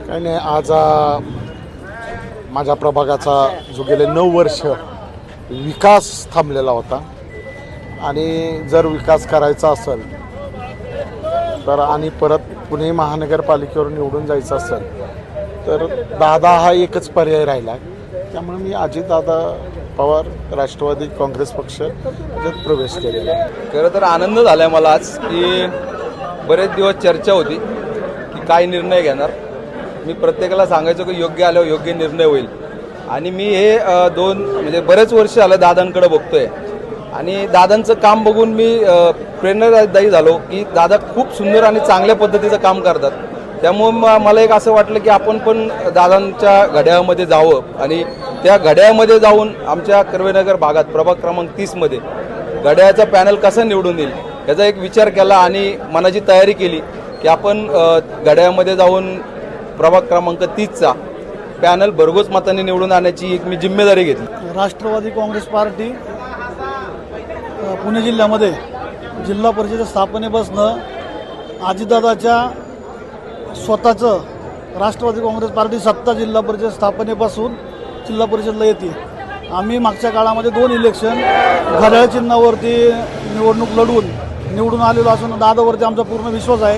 काही नाही, आज माझ्या प्रभागाचा जो गेले 9 वर्ष विकास थांबलेला होता आणि जर विकास करायचा असेल तर आणि परत पुणे महानगरपालिकेवर निवडून जायचं असेल तर दादा हा एकच पर्याय राहिला. त्यामुळे मी अजितदादा पवार राष्ट्रवादी काँग्रेस पक्ष याच्यात प्रवेश केलेला. खरं तर आनंद झाला आहे मला आज की बरेच दिवस चर्चा होती की काय निर्णय घेणार. मी प्रत्येकाला सांगायचो की योग्य आल्यावर योग्य निर्णय होईल आणि मी हे म्हणजे बरेच वर्ष झालं दादांकडे बघतोय आणि दादांचं काम बघून मी प्रेरणादायी झालो की दादा खूप सुंदर आणि चांगल्या पद्धतीचं काम करतात. त्यामुळे मला एक असं वाटलं की आपण पण दादांच्या घड्याळामध्ये जावं आणि त्या घड्याळामध्ये जाऊन आमच्या कर्वेनगर भागात प्रभाग क्रमांक 30मध्ये घड्याळाचा पॅनल कसा निवडून येईल याचा एक विचार केला आणि मनाची तयारी केली की आपण घड्याळामध्ये जाऊन प्रभाग क्रमांक 30चा पॅनल भरघोस मताने निवडून आणण्याची एक मी जिम्मेदारी घेतली. राष्ट्रवादी काँग्रेस पार्टी पुणे जिल्ह्यामध्ये जिल्हा परिषद स्थापनेपासून अजितदादाच्या स्वतःचं राष्ट्रवादी काँग्रेस पार्टी सत्ता जिल्हा परिषद स्थापनेपासून जिल्हा परिषदला येते. आम्ही मागच्या काळामध्ये 2 इलेक्शन घड्याळ चिन्हावरती निवडणूक लढवून निवडून आलेलो असून दादावरती आमचा पूर्ण विश्वास आहे.